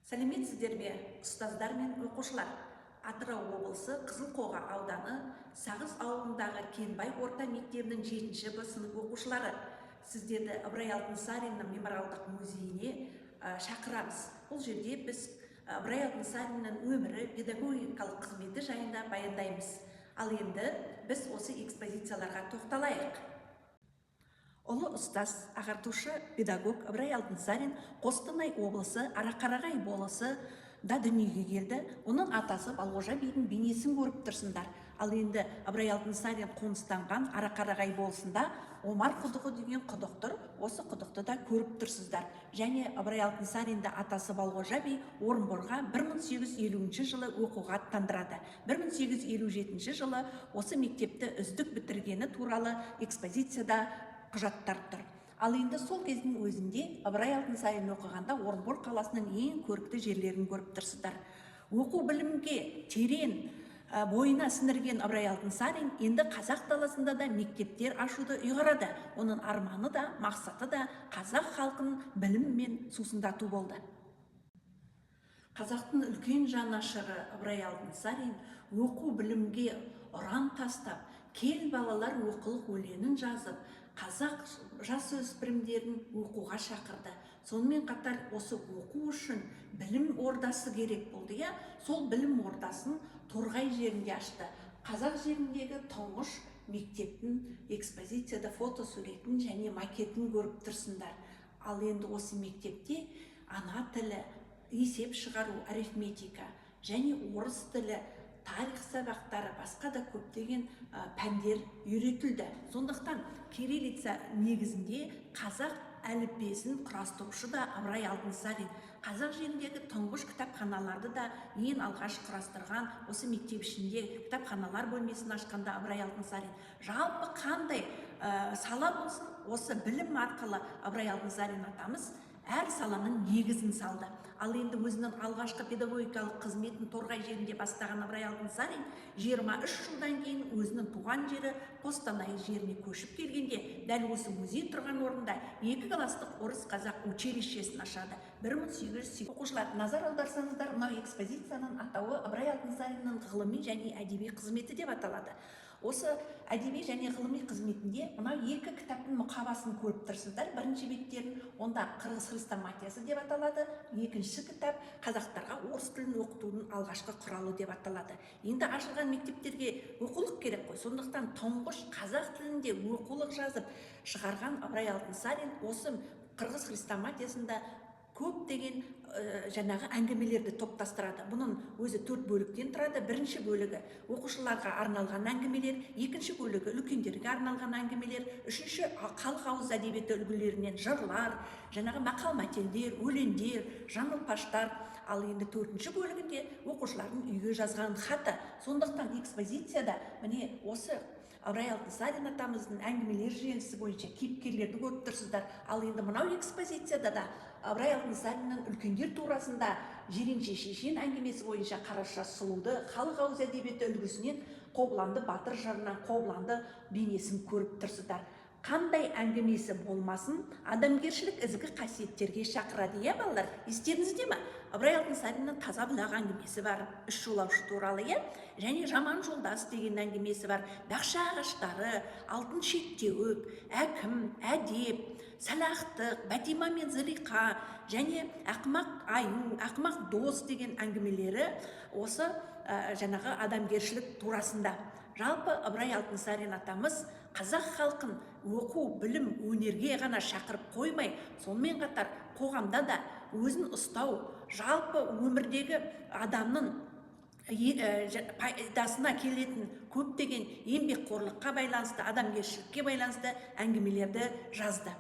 Сәлеметсіздер бе, ұстаздар мен оқушылар? Атырау облысы Қызылқоға ауданы Сағыз ауылындағы Кенбай орта мектебінің 7-ші Б сынып оқушылары. Сіздерді Ыбырай Алтынсариннің мемориалдық музейіне шақырамыз. Бұл жерде біз Ыбырай Алтынсариннің өмірі, педагогикалық қызметі жайында баяндаймыз. Ал енді біз осы экспозицияларға тоқталайық. Ұлы ұстаз, ағартушы педагог Ыбырай Алтынсарин Қостанай облысы Арақарағай болысы да дүниеге келді. Оның атасы Балғожа бидің бейнесін көріп тұрсыңдар. Ал енді Ыбырай Алтынсарин қоныстанған Арақарағай болысында Омар құдығы деген құдық тұр. Осы құдықты да көріп тұрсыздар. Және Ыбырай Алтынсаринді атасы Балғожа би Орынборға 1850 жылы оқуға аттандырады. 1857 жылы осы мектепті үздік бітіргені туралы экспозицияда құжаттар тұр. Ал енді сол кездің өзінде Ыбырай Алтынсарин оқығанда Орынбор қаласының ең көрікті жерлерін көріп тұрсыздар. Оқу білімге терең бойына сіңірген Ыбырай Алтынсарин енді қазақ даласында да мектептер ашуды ұйғарады. Оның арманы да, мақсаты да қазақ халқын біліммен сусындату болды. Қазақтың үлкен жанашыры Ыбырай Алтынсарин оқу білімге ұран тастап, кел балалар оқылық өлеңін жазып, қазақ жасөспірімдерін оқуға шақырды. Сонымен қатар осы оқу үшін білім ордасы керек болды. Сол білім ордасын Торғай жерінде ашты. Қазақ жеріндегі тұңғыш мектептің экспозицияда фотосуретін және макетін көріп тұрсыңдар. Ал енді осы мектепте ана тілі, есеп шығару, арифметика және орыс тілі, тарих сабақтары, басқа да көптеген пәндер үйретілді. Сондықтан кириллица негізінде қазақ әліппесін құрастырушы да Ыбырай Алтынсарин. Қазақ жеріндегі тұңғыш кітапханаларды да ең алғаш құрастырған, осы мектеп ішінде кітапханалар бөлмесін ашқанда Ыбырай Алтынсарин. Жалпы қандай сала болсын, осы білім арқылы Ыбырай Алтынсарин атамыз әр саланың негізін салды. Ал енді өзінің алғашқы педагогикалық қызметін Торғай жерінде бастаған Ыбырай Алтынсарин 23 жылдан кейін өзінің туған жері Қостанай жеріне көшіп келгенде, дәл осы музей тұрған орында 2 кластық орыс-қазақ училищесін ашады. 1880 оқушылар, назар аударсаңыздар, мынау экспозицияның атауы Ыбырай Алтынсариннің ғылыми және әдеби қызметі деп аталады. Осы әдеби және ғылыми қызметінде мынау 2 кітаптың мұқабасын көріп тұрсыздар. Бірінші беттерін онда қырғыз хрестоматиясы деп аталады. Екінші кітап қазақтарға орыс тілін оқытудың алғашқы құралы деп аталады. Енді ашылған мектептерге оқулық керек қой. Сондықтан тұңғыш қазақ тілінде оқулық жазып шығарған Ыбырай Алтынсарин осы қырғыз хрестоматиясында көптеген жаңағы әңгімелерді топтастырады. Бұның өзі 4 бөліктен тұрады. Бірінші бөлігі оқушыларға арналған әңгімелер, екінші бөлігі үлкендерге арналған әңгімелер, үшінші халық ауыз әдебиеті үлгілерінен жырлар, жаңағы мақал-мәтелдер, өлеңдер, жаңылпаштар. Ал енді 4-ші бөлігінде оқушылардың үйге жазған хаты. Сондықтан экспозицияда міне осы Ыбырай Алтынсарин атамыздың әңгімелер желісі бойынша кейіпкерлерді көріп тұрсыздар. Ал енді мынау экспозицияда да Ыбырай Алтынсариннің үлкендер турасында Жиренше шешен әңгімесі бойынша Қараша сұлуды, халық ауыз әдебиеті үлгісінен Қобыланды батыр жырынан Қобыланды бейнесін көріп тұрсыздар. Қандай әңгімесі болмасын, адамгершілік ізгі қасиеттерге шақырады, балалар? Естеріңізде ме? Ыбырай Алтынсариннің таза бұлақ әңгімесі бар, 3 жолаушы туралы, және жаман жолдас деген әңгімесі бар, бақша ағаштары, алтын шеттеуік, әкім, әдеп, сәлақтық, Бәтима мен Зылиқа, және ақымақ аю, ақымақ дос деген әңгімелері осы жаңағы адамгершілік турасында. Жалпы Ыбырай Алтынсарин атамыз қазақ халқын оқу, білім, өнерге ғана шақырып қоймай, сонымен қатар қоғамда да өзін ұстау, жалпы өмірдегі адамның пайдасына келетін көптеген еңбекқорлыққа байланысты, адамгершілікке байланысты әңгімелерді жазды.